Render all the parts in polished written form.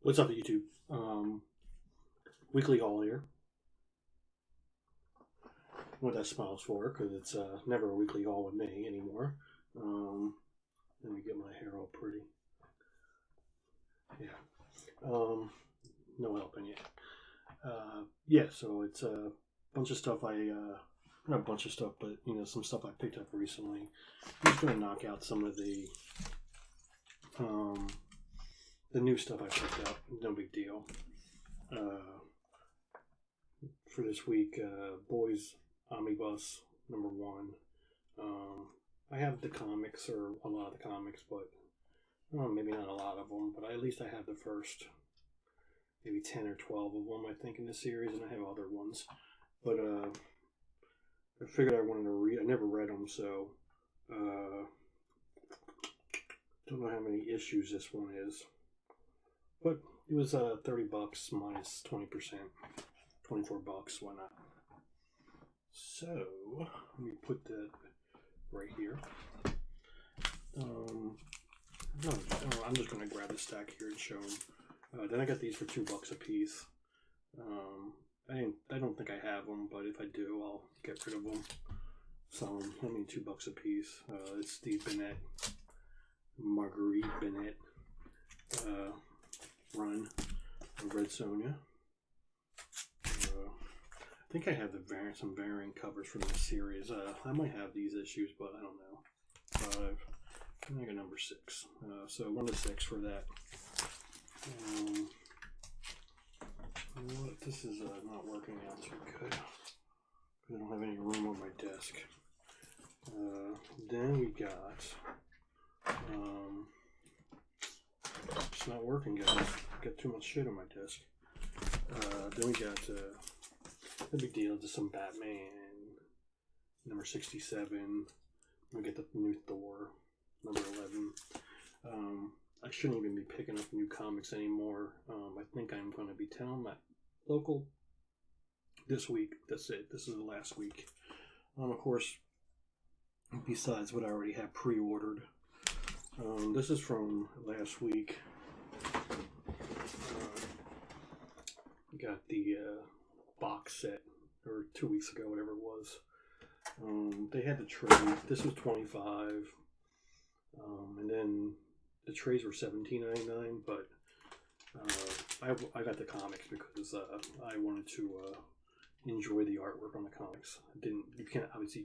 What's up, YouTube? Weekly haul here. What that smile's for, because it's never a weekly haul with me anymore. Let me get my hair all pretty. Yeah. No helping it. Yeah, so it's a bunch of stuff not a bunch of stuff, but some stuff I picked up recently. I'm just gonna knock out some of the new stuff I picked up. No big deal. For this week, Boys Omnibus #1. I have the comics, or a lot of the comics, but maybe not a lot of them, but at least I have the first maybe 10 or 12 of them, I think, in the series, and I have other ones. But I figured I wanted to read. I never read them, so don't know how many issues this one is. But it was $30 minus 20%. $24, why not? So let me put that right here. I'm just gonna grab a stack here and show them. Then I got these for $2 a piece. I don't think I have them, but if I do, I'll get rid of them. So I mean, $2 a piece. It's the Bennett, Marguerite Bennett run of Red Sonja. I think I have some varying covers from this series. I might have these issues, but I don't know. 5. I got number 6. So 1 to 6 for that. This is not working out too good. I don't have any room on my desk. Then we got. It's not working, guys. I got too much shit on my desk. Then we got. No big deal, just some Batman, number 67. We get the new Thor, number 11. I shouldn't even be picking up new comics anymore. I think I'm going to be telling my local this week. That's it. This is the last week. Of course, besides what I already have pre-ordered. This is from last week. Got the box set, or 2 weeks ago, whatever it was. They had the trade. This was $25, and then the trades were $17.99. But I got the comics because I wanted to enjoy the artwork on the comics. You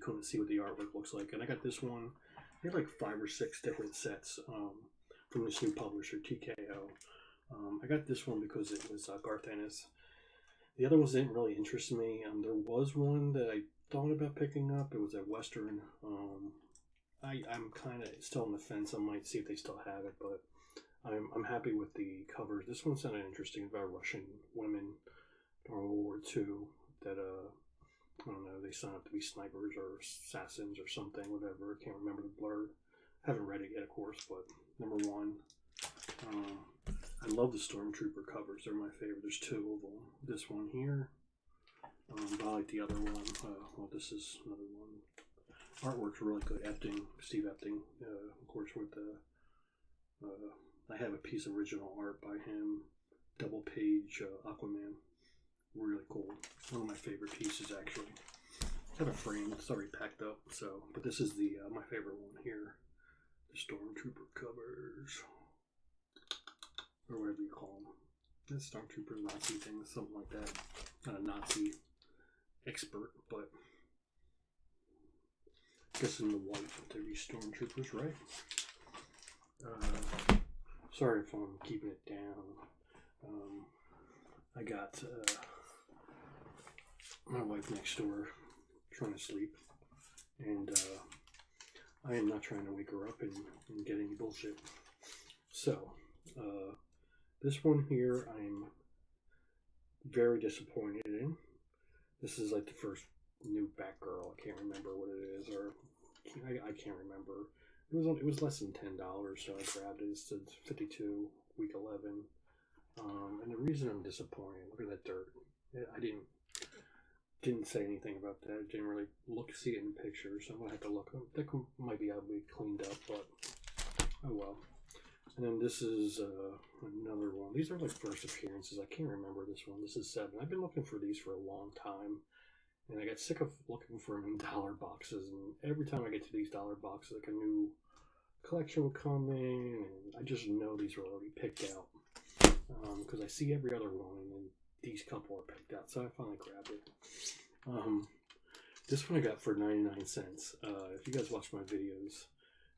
couldn't see what the artwork looks like, and I got this one. They have like 5 or 6 different sets from this new publisher, TKO. I got this one because it was Garth Ennis. The other ones didn't really interest me. There was one that I thought about picking up. It was a Western. I'm kind of still on the fence. I might see if they still have it, but I'm happy with the covers. This one sounded interesting, about Russian women during World War II that I don't know, they sign up to be snipers or assassins or something, whatever. I can't remember the blurb. Haven't read it yet, of course, but number 1. I love the Stormtrooper covers. They're my favorite. There's 2 of them. This one here. But I like the other one. Well, this is another one. Artwork's really good. Steve Epting, of course, with the... I have a piece of original art by him. Double page Aquaman. Really cool. One of my favorite pieces, actually. I have a frame. It's already packed up. But this is the my favorite one here. The Stormtrooper covers. Or whatever you call them. This Stormtrooper Nazi thing, something like that. Not a Nazi expert, but I guess in the white they'd be Stormtroopers, right? Sorry if I'm keeping it down. I got my wife next door trying to sleep, and I am not trying to wake her up and get any bullshit. So, this one here, I'm very disappointed in. This is like the first new Batgirl. I can't remember what it is, or I can't remember. It was less than $10, so I grabbed it. It's 52, week 11. And the reason I'm disappointed, look at that dirt. I didn't say anything about that. I didn't really see it in pictures. So I'm gonna have to look. That might be able to be cleaned up, but oh well. And then this is another one. These are like first appearances. I can't remember this one. This is 7. I've been looking for these for a long time. And I got sick of looking for them in dollar boxes. And every time I get to these dollar boxes, like a new collection would come in. And I just know these are already picked out. Because I see every other one. And then these couple are picked out. So I finally grabbed it. This one I got for 99 cents. If you guys watch my videos,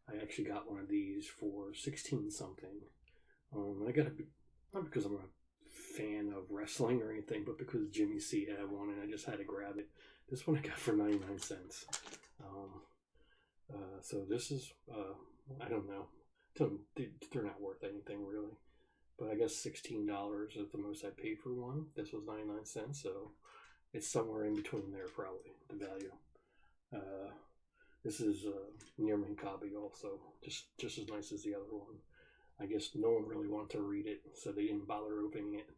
I actually got one of these for 16 something. I got it not because I'm a fan of wrestling or anything, but because Jimmy C had one and I just had to grab it. This one I got for 99 cents. So this is, I don't know. They're not worth anything really. But I guess $16 is the most I paid for one. This was 99 cents, so it's somewhere in between there probably, the value. This is Near Minkabi also, just as nice as the other one. I guess no one really wanted to read it, so they didn't bother opening it.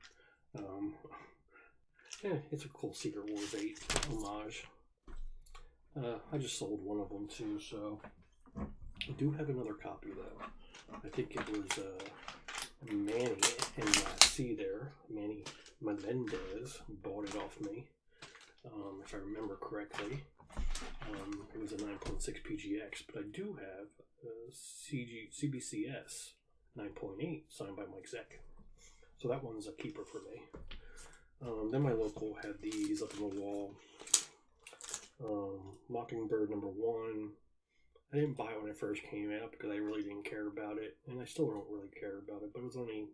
Yeah, it's a cool Secret Wars 8 homage. I just sold one of them too, so I do have another copy though. I think it was Manny NYC there. Manny Melendez bought it off me, if I remember correctly. It was a 9.6 PGX, but I do have a CBCS 9.8 signed by Mike Zeck. So that one's a keeper for me. Then my local had these up on the wall. Mockingbird #1. I didn't buy it when it first came out because I really didn't care about it, and I still don't really care about it, but it was only,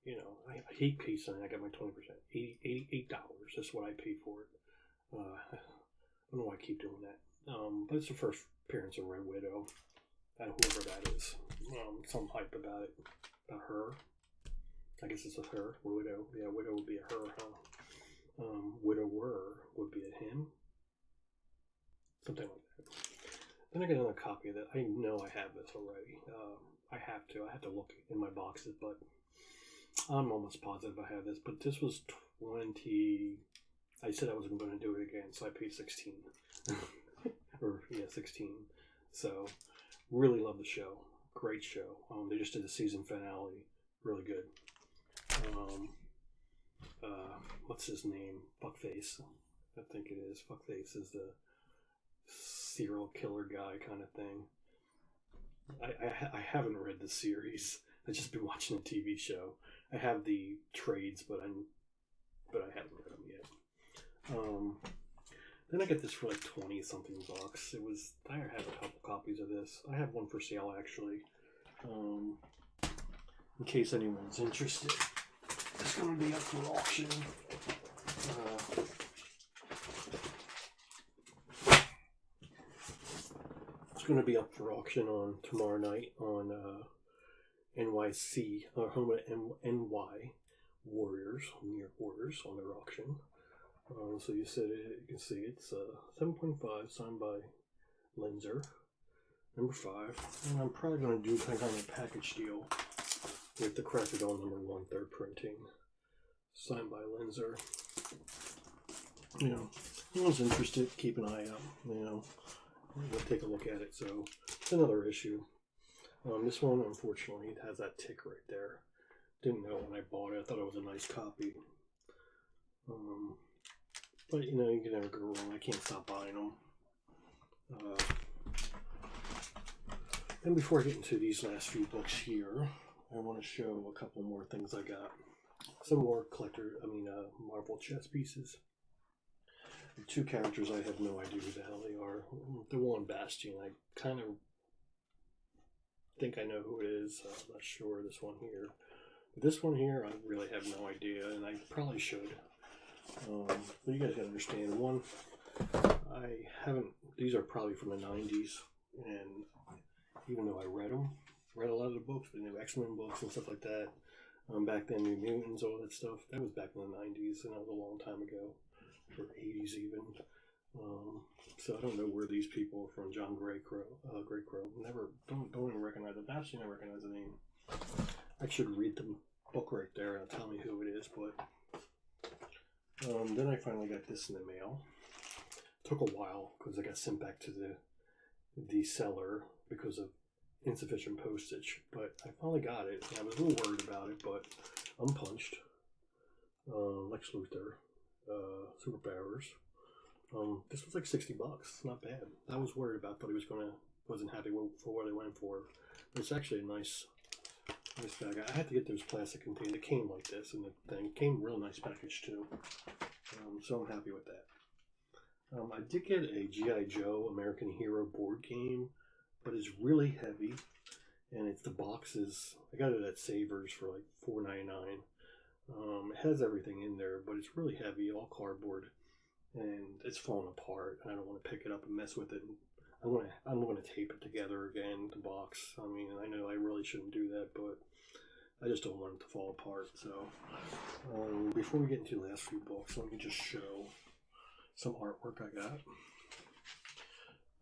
I hate paid something. I got my 20%. $88. That's what I paid for it. I don't know why I keep doing that. But it's the first appearance of Red Widow. Whoever that is. Some hype about it. About her. I guess it's a her. Widow. Yeah, Widow would be a her, huh? Widower would be a him. Something like that. Then I get another copy of that. I know I have this already. I have to look in my boxes, but I'm almost positive I have this. But this was 20. I said I wasn't going to do it again, so I paid 16. 16. So, really love the show. Great show. They just did the season finale. Really good. What's his name? Fuckface. I think it is. Fuckface is the serial killer guy kind of thing. I haven't read the series. I've just been watching the TV show. I have the trades, but I haven't read them yet. Then I get this for like 20 something bucks. I have a couple copies of this. I have one for sale actually. In case anyone's interested. It's going to be up for auction. It's going to be up for auction on tomorrow night on NYC, home of NY Warriors, New York Warriors on their auction. So you can see it's 7.5 signed by Linzer, #5, and I'm probably going to do kind of a package deal with the Crafted On #1 third printing, signed by Linzer. Anyone's interested, keep an eye out. We'll take a look at it. So it's another issue. This one, unfortunately, it has that tick right there. Didn't know when I bought it. I thought it was a nice copy. But you can never go wrong. I can't stop buying them. And before I get into these last few books here, I want to show a couple more things I got. Some more Marvel chess pieces. The 2 characters I have no idea who the hell they are. The one Bastion, I kind of think I know who it is. I'm not sure. This one here. But this one here, I really have no idea, and I probably should. But you guys gotta understand, one, these are probably from the 90s, and even though I read a lot of the books, the new X-Men books and stuff like that, back then, New Mutants, all that stuff, that was back in the 90s, and that was a long time ago, or 80s even. So I don't know where these people are from. John Greycrow, don't even recognize the Bastion. I recognize the name. I should read the book right there and tell me who it is, but then I finally got this in the mail. Took a while because I got sent back to the seller because of insufficient postage, but I finally got it. I was a little worried about it, but Unpunched, Lex Luthor, Superpowers. This was like $60. Not bad. I was worried about, but wasn't happy for what I went for. It's actually a nice bag. I had to get those plastic containers. It came like this, and the thing came real nice package too. So I'm happy with that. I did get a G.I. Joe American Hero board game, but it's really heavy, and it's the boxes. I got it at Savers for like $4.99. It has everything in there, but it's really heavy, all cardboard, and it's falling apart. And I don't want to pick it up and mess with it. I'm gonna tape it together again, the box. I mean, I know I really shouldn't do that, but I just don't want it to fall apart. So before we get into the last few books, let me just show some artwork I got.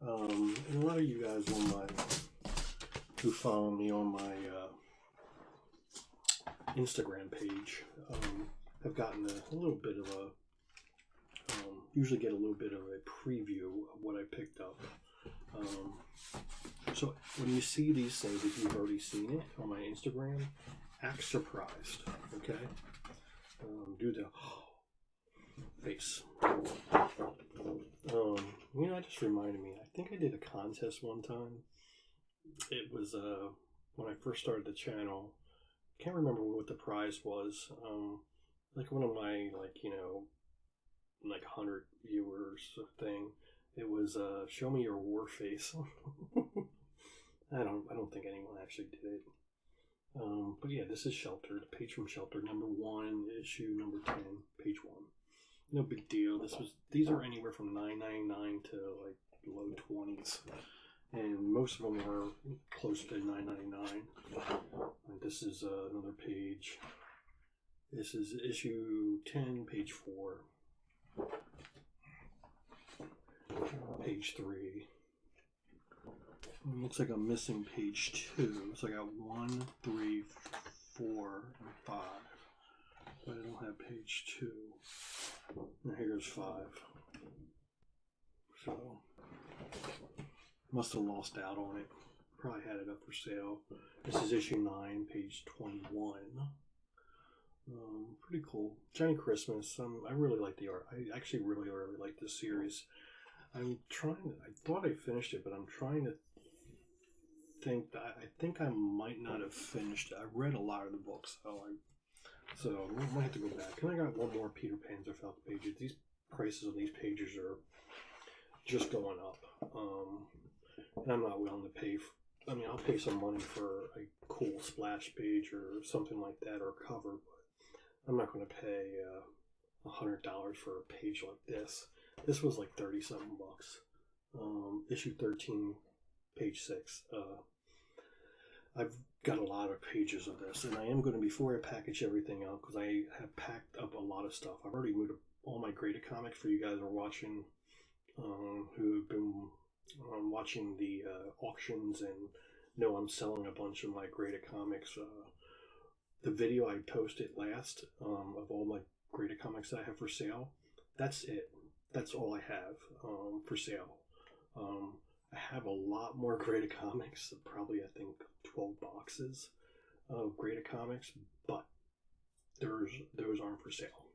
And a lot of you guys who follow me on my Instagram page have gotten a little bit of usually get a little bit of a preview of what I picked up. So when you see these things, if you've already seen it on my Instagram, act surprised, okay? Do the face. That just reminded me, I think I did a contest one time. It was when I first started the channel. Can't remember what the prize was. Like one of my, like 100 viewers thing. It was show me your war face. I don't think anyone actually did it. But yeah, this is Shelter, the page from Shelter, number 1, issue number 10, page 1. No big deal. These are anywhere from $9.99 to like low 20s, and most of them are close to $9.99. And this is another page. This is issue 10, page 4. Page 3. Looks like I'm missing page 2. So I got 1, 3, 4, and 5. But I don't have page 2. And here's 5. So must have lost out on it. Probably had it up for sale. This is issue 9, page 21. Pretty cool. Johnny Christmas. I really like the art. I actually really like this series. I thought I finished it, but I'm trying to think that I think I might not have finished it. I read a lot of the books, so I might have to go back. And I got one more Peter Panzerfeld pages. These prices on these pages are just going up. And I'm not willing to pay. I'll pay some money for a cool splash page or something like that, or a cover, but I'm not going to pay $100 for a page like this. This was like 30-something bucks. Issue 13, page 6. I've got a lot of pages of this, and I am going to, before I package everything up, because I have packed up a lot of stuff. I've already moved all my graded comics for you guys who are watching, who have been watching the auctions and know I'm selling a bunch of my graded comics. The video I posted last of all my graded comics that I have for sale, that's it. That's all I have for sale. I have a lot more graded comics, probably I think 12 boxes of graded comics, but those aren't for sale.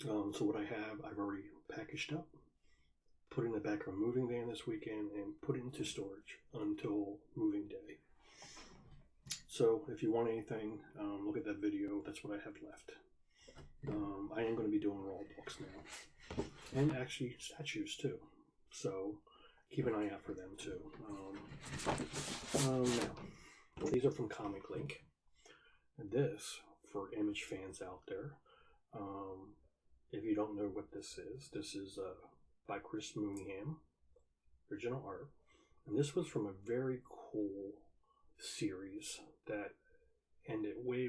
So what I have, I've already packaged up, put in the back of a moving van this weekend, and put it into storage until moving day. So if you want anything, look at that video. That's what I have left. I am going to be doing raw books now, and actually statues too. So keep an eye out for them too. Now, these are from Comic Link, and this, for Image fans out there, if you don't know what this is by Chris Mooneyham, original art, and this was from a very cool series that ended way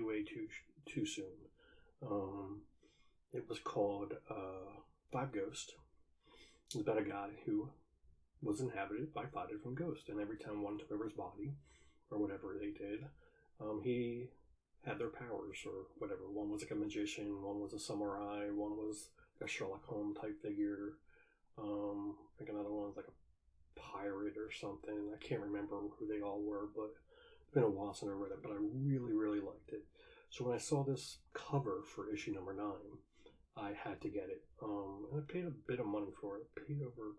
too soon. It was called Five Ghosts. It was about a guy who was inhabited by 5 different ghosts, and every time one took over his body, or whatever they did, he had their powers, or whatever. One was like a magician, one was a samurai, one was a Sherlock Holmes type figure. I think another one was like a pirate or something. I can't remember who they all were, but it's been a while since I read it, but I really, really liked it. So when I saw this cover for issue number 9, I had to get it. And I paid a bit of money for it. I paid over,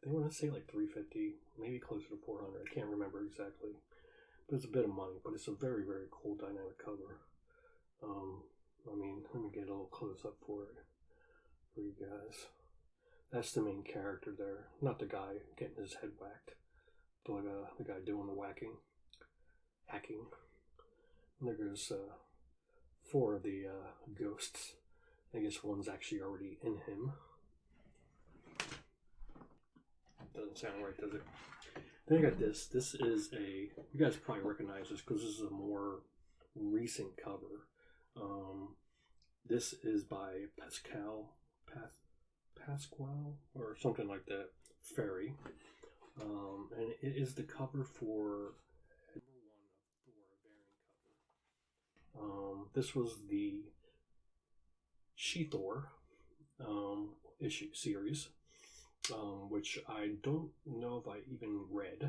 they want to say like $350, maybe closer to $400. I can't remember exactly. But it's a bit of money, but it's a very, very cool dynamic cover. I mean, let me get a little close up for it for you guys. That's the main character there. Not the guy getting his head whacked, but the guy doing the hacking. And there goes 4 of the ghosts. I guess one's actually already in him. Doesn't sound right, does it? Then I got this. This is a, you guys probably recognize this because this is a more recent cover. This is by Pasquale or something like that, Ferry. And it is the cover for number 1 of Thor variant cover. This was the She-Thor issue series, which I don't know if I even read. I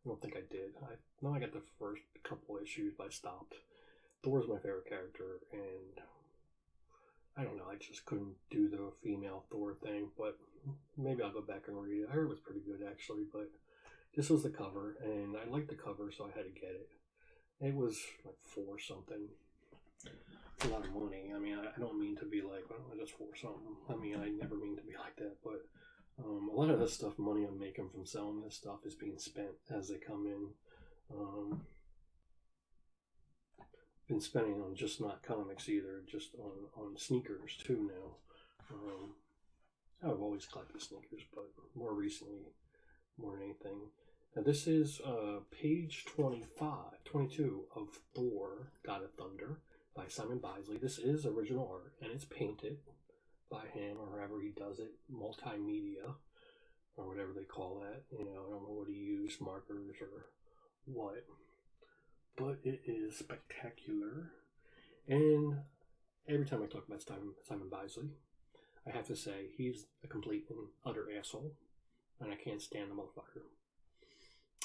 don't think I did. I know I got the first couple issues, but I stopped. Thor's my favorite character, and I don't know, I just couldn't do the female Thor thing, but maybe I'll go back and read it. I heard it was pretty good, actually, but this was the cover, and I liked the cover, so I had to get it. It was like $4 something. It's a lot of money. I mean, I don't mean to be like, well, just $4 something. I mean, I never mean to be like that, but a lot of this stuff, money I'm making from selling this stuff is being spent as they come in. Been spending on just not comics either, just on sneakers too now. I've always collected sneakers, but more recently, more than anything. Now this is page 22 of Thor, God of Thunder by Simon Bisley. This is original art, and it's painted by him, or however he does it, multimedia, or whatever they call that. You know, I don't know what he used, markers or what. But it is spectacular. And every time I talk about Simon Bisley, I have to say he's a complete and utter asshole, and I can't stand the motherfucker.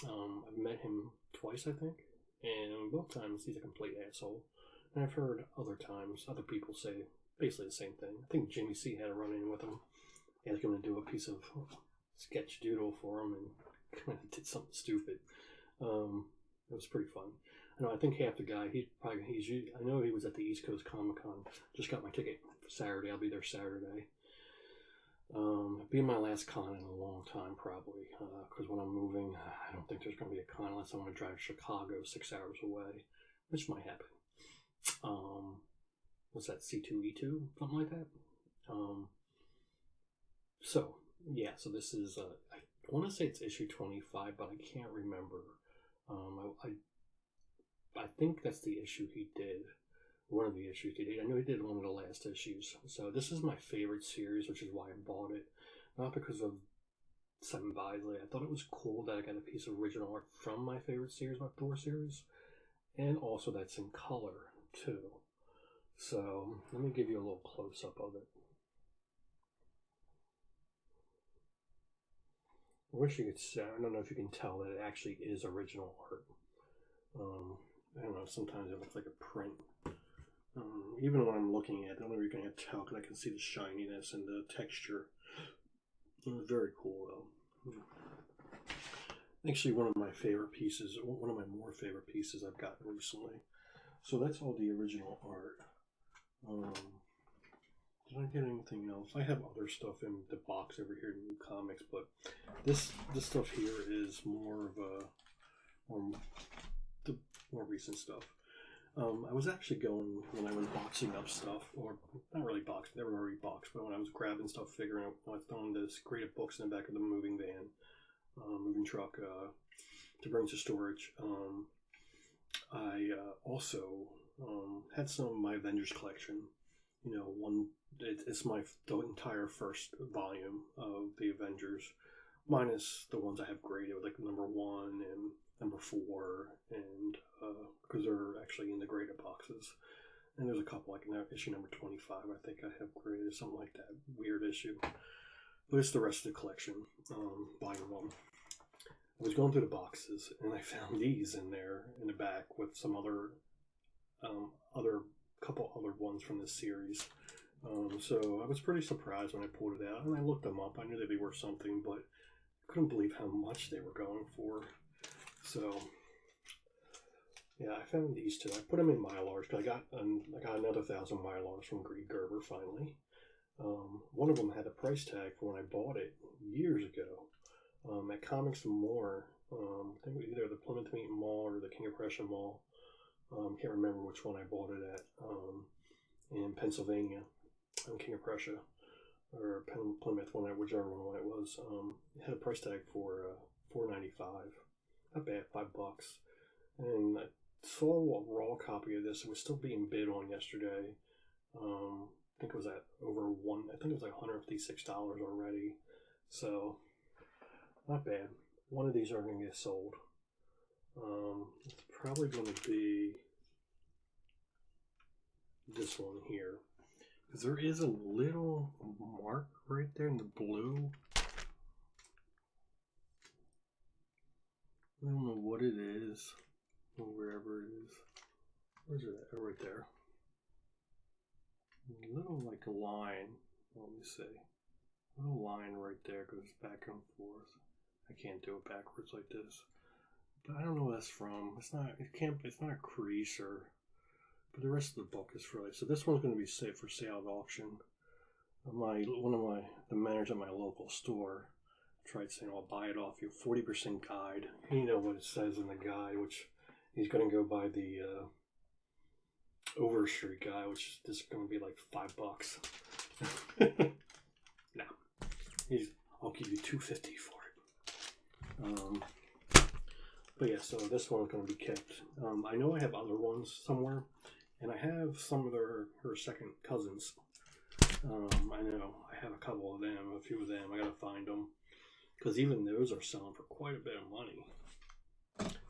I've met him twice, I think, and both times he's a complete asshole. And I've heard other times other people say basically the same thing. I think Jimmy C had a run-in with him, asked him to do a piece of sketch doodle for him, and kind of did something stupid. It was pretty fun. I think half the guy, I know he was at the East Coast Comic Con. Just got my ticket for Saturday. I'll be there Saturday. It'll be my last con in a long time, probably. Because when I'm moving, I don't think there's going to be a con unless I want to drive Chicago 6 hours away, which might happen. What's that, C2E2? Something like that? So this is, I want to say it's issue 25, but I can't remember. I think that's the issue he did. One of the issues he did. I know he did one of the last issues. So this is my favorite series, which is why I bought it. Not because of Simon Bisley. I thought it was cool that I got a piece of original art from my favorite series, my Thor series. And also that's in color, too. So let me give you a little close-up of it. I wish you could say, I don't know if you can tell that it actually is original art. I don't know, sometimes it looks like a print. Even when I'm looking at it, I don't know if you're going to tell because I can see the shininess and the texture. It was very cool, though. Actually, one of my favorite pieces, one of my more favorite pieces I've gotten recently. So that's all the original art. Did I get anything else? I have other stuff in the box over here, New Comics, but this stuff here is more of the more recent stuff. I was actually going, when I was boxing up stuff, or not really boxing, never really boxed, but when I was grabbing stuff, figuring out, I was throwing this crate of books in the back of the moving van, moving truck, to bring to storage. I also had some of my Avengers collection. You know, it's the entire first volume of the Avengers, minus the ones I have graded, like number 1 and number 4, and because they're actually in the graded boxes. And there's a couple, like issue number 25, I think I have graded, something like that, weird issue. but it's the rest of the collection. Volume 1. I was going through the boxes and I found these in there in the back with some other couple other ones from this series. So I was pretty surprised when I pulled it out, and I looked them up. I knew they'd be worth something, but I couldn't believe how much they were going for. So yeah, I found these two. I put them in Mylars because I got another 1,000 Mylars from Greed Gerber finally. One of them had a price tag for when I bought it years ago at Comics and More. I think either the Plymouth Meeting Mall or the King of Prussia Mall. Can't remember which one I bought it at. In Pennsylvania, on King of Prussia, or Plymouth, whichever one it was. It had a price tag for $4.95. Not bad, $5. And I saw a raw copy of this. It was still being bid on yesterday. I think it was at over one. I think it was like $156 already. So not bad. One of these are going to get sold. It's probably going to be this one here, because there is a little mark right there in the blue. I don't know what it is, or wherever it is. Where's it at? Oh, right there. A little like a line. Let me see. A little line right there goes back and forth. I can't do it backwards like this. But I don't know what that's from. It's not a crease or. But the rest of the book is really. So this one's going to be set for sale at auction. The managers at my local store tried saying, "I'll buy it off you, 40% guide." You know what it says in the guide, which he's going to go buy the Overstreet guy, which is just going to be like $5. No, I'll give you $2.50 for it. But yeah, so this one's going to be kept. I know I have other ones somewhere. And I have some of her second cousins. I know I have a couple of them, a few of them. I gotta find them, because even those are selling for quite a bit of money.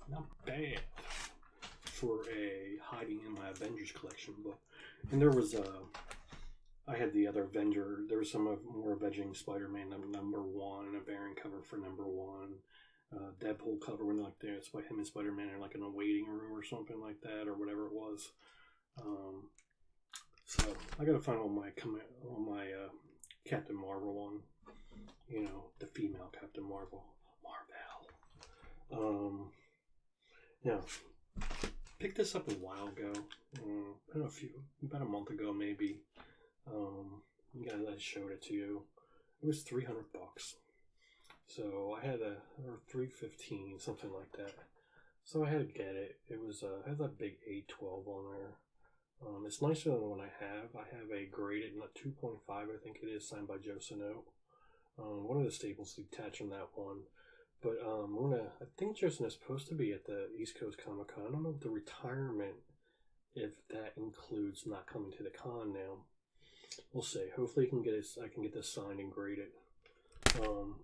Not bad for a hiding in my Avengers collection book. And there was I had the other Avenger. There was some more Avenging Spider-Man #1, a variant cover for #1. Deadpool cover when like there, it's by him and Spider-Man are like in a waiting room or something like that, or whatever it was. So I gotta find all my Captain Marvel one, the female Captain Marvel. Now, picked this up a while ago. About a month ago maybe. I showed it to you. It was $300. So I had or $315, something like that. So I had to get it. It has that big 812 on there. It's nicer than the one I have. I have a graded 2.5, I think it is, signed by Joe Sano. One of the staples detaching that one. But I think Joe Sano's supposed to be at the East Coast Comic Con. I don't know if the retirement, if that includes not coming to the con now. We'll see. Hopefully I can get this signed and graded.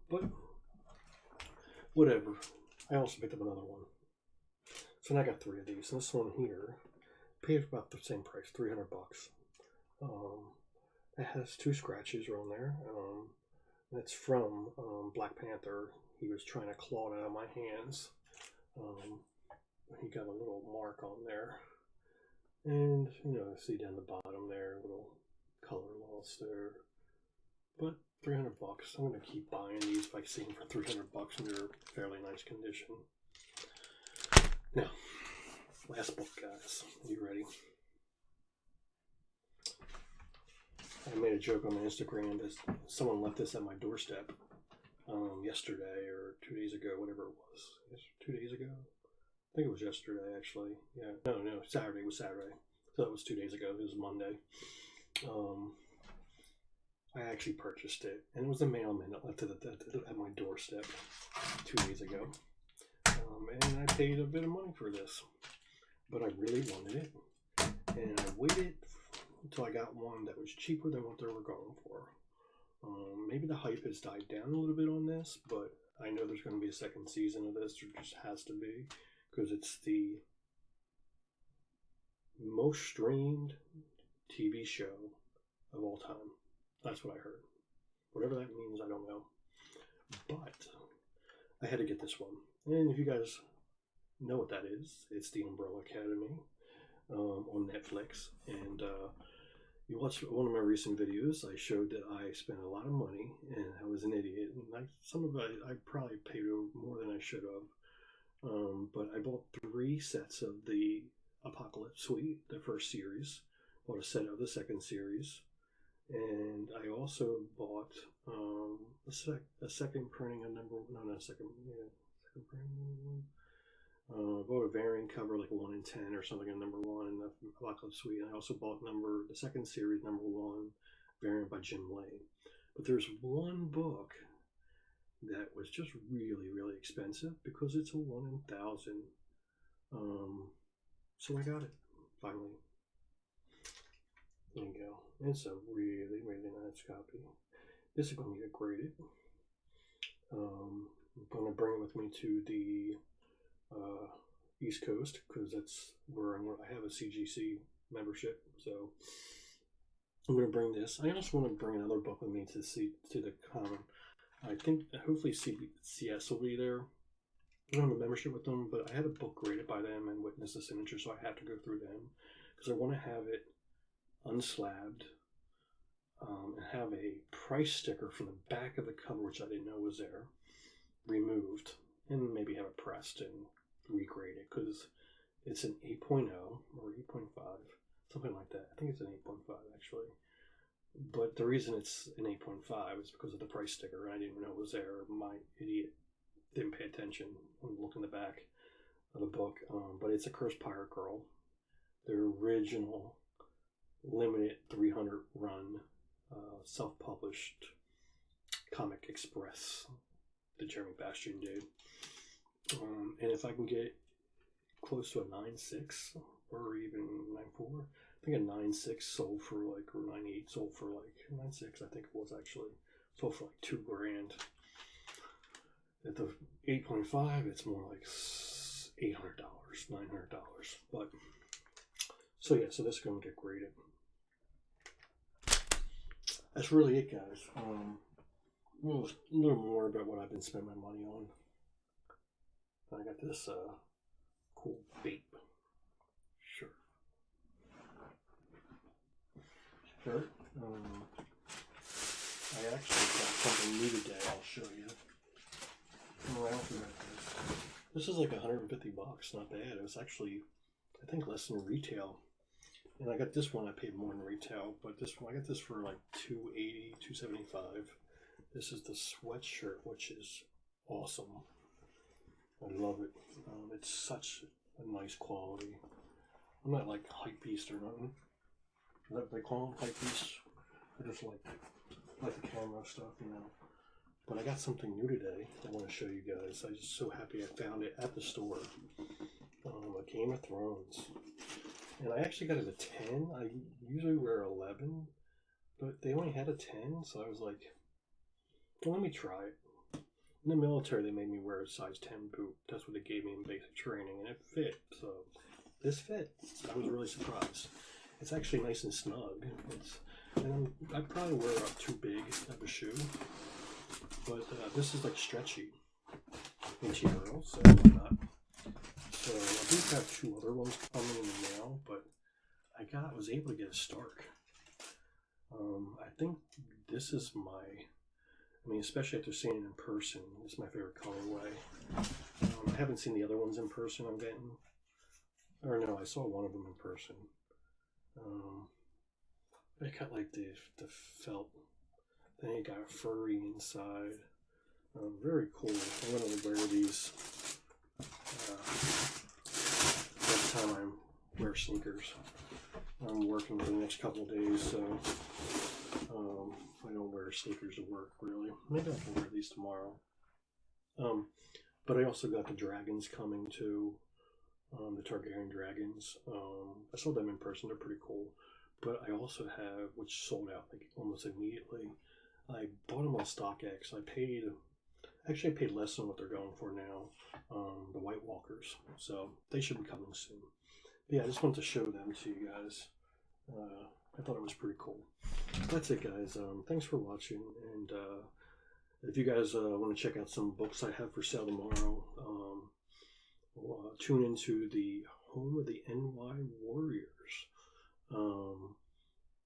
But whatever. I also picked up another one. So now I got 3 of these. And this one here, paid about the same price, $300. It has 2 scratches on there. And it's from Black Panther. He was trying to claw it out of my hands. He got a little mark on there. And, see down the bottom there, a little color loss there. But $300. I'm going to keep buying these if I see them for $300 and they're fairly nice condition. Now, last book, guys. Are you ready? I made a joke on my Instagram that someone left this at my doorstep yesterday or 2 days ago, whatever it was. 2 days ago? I think it was yesterday, actually. Yeah. No, Saturday. It was Saturday. So it was 2 days ago. It was Monday. I actually purchased it, and it was a mailman that left it at my doorstep 2 days ago. And I paid a bit of money for this, but I really wanted it, and I waited until I got one that was cheaper than what they were going for. Maybe the hype has died down a little bit on this, but I know there's going to be a second season of this. There just has to be, because it's the most streamed TV show of all time. That's what I heard. Whatever that means, I don't know. But I had to get this one. And if you guys know what that is, it's The Umbrella Academy on Netflix. And you watched one of my recent videos. I showed that I spent a lot of money and I was an idiot. And some of it I probably paid more than I should have. But I bought 3 sets of the Apocalypse Suite, the first series. Bought a set of the second series. And I also bought a second printing of number, no, not a second, yeah, second printing. Bought a variant cover like 1 in 10 or something in number 1 in the Apocalypse Suite. And I also bought the second series, number 1, variant by Jim Lane. But there's one book that was just really, really expensive because it's a 1 in 1,000. So I got it finally. There you go. It's a really, really nice copy. This is going to get graded. I'm going to bring it with me to the East Coast because that's where I have a CGC membership. So I'm going to bring this. I also want to bring another book with me to the common. I think hopefully CS will be there. I don't have a membership with them, but I had a book graded by them and witnessed the signature, so I have to go through them because I want to have it unslabbed and have a price sticker for the back of the cover, which I didn't know was there, removed, and maybe have it pressed and regrade it because it's an 8.0 or 8.5, something like that. I think it's an 8.5 actually. But the reason it's an 8.5 is because of the price sticker. I didn't know it was there. My idiot didn't pay attention when looking at the back of the book. But it's a Cursed Pirate Girl, the original limited 300 run self-published Comic Express that Jeremy Bastian did. And if I can get close to a 9.6 or even 9.4, I think a 9.6 sold for like, or 9.8 sold for like 9.6, I think it was actually sold for like $2,000. At the 8.5, it's more like $800, $900. But so yeah, so this is going to get graded. That's really it, guys. A little more about what I've been spending my money on. I got this cool Bape shirt. I actually got something new today. I'll show you. Oh, I don't forget this. This is like $150. Not bad. It was actually, I think, less than retail. And I got this one. I paid more than retail, but this one I got this for like $280, $275. This is the sweatshirt, which is awesome. I love it. It's such a nice quality. I'm not like hype beast or nothing. Is that what they call them? Hype beast? I just like the camera stuff, you know. But I got something new today I want to show you guys. I'm just so happy I found it at the store. A Game of Thrones. And I actually got it a 10. I usually wear 11, but they only had a 10, so I was like, well, let me try it. In the military, they made me wear a size 10 boot. That's what they gave me in basic training, and it fit. So this fit. I was really surprised. It's actually nice and snug. And I'd probably wear up too big of a shoe, but this is like stretchy material, so why not? So I do have 2 other ones coming in the mail, but I was able to get a Stark. I think this is especially after seeing it in person, it's my favorite colorway. I haven't seen the other ones in person I'm getting. Or no, I saw one of them in person. I got like the felt thing. It got furry inside. Very cool. I'm going to wear these every time I wear sneakers. I'm working for the next couple of days, so I don't wear sneakers to work, really. Maybe I can wear these tomorrow. But I also got the dragons coming too, the Targaryen dragons. I saw them in person. They're pretty cool. But I also have, which sold out like almost immediately, I bought them on StockX. I paid less than what they're going for now, the White Walkers. So they should be coming soon. But yeah, I just wanted to show them to you guys. I thought it was pretty cool. That's it, guys. Thanks for watching, and if you guys want to check out some books I have for sale tomorrow, tune into the Home of the NY Warriors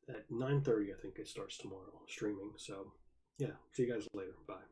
at 9:30. I think it starts tomorrow streaming. So yeah, see you guys later. Bye.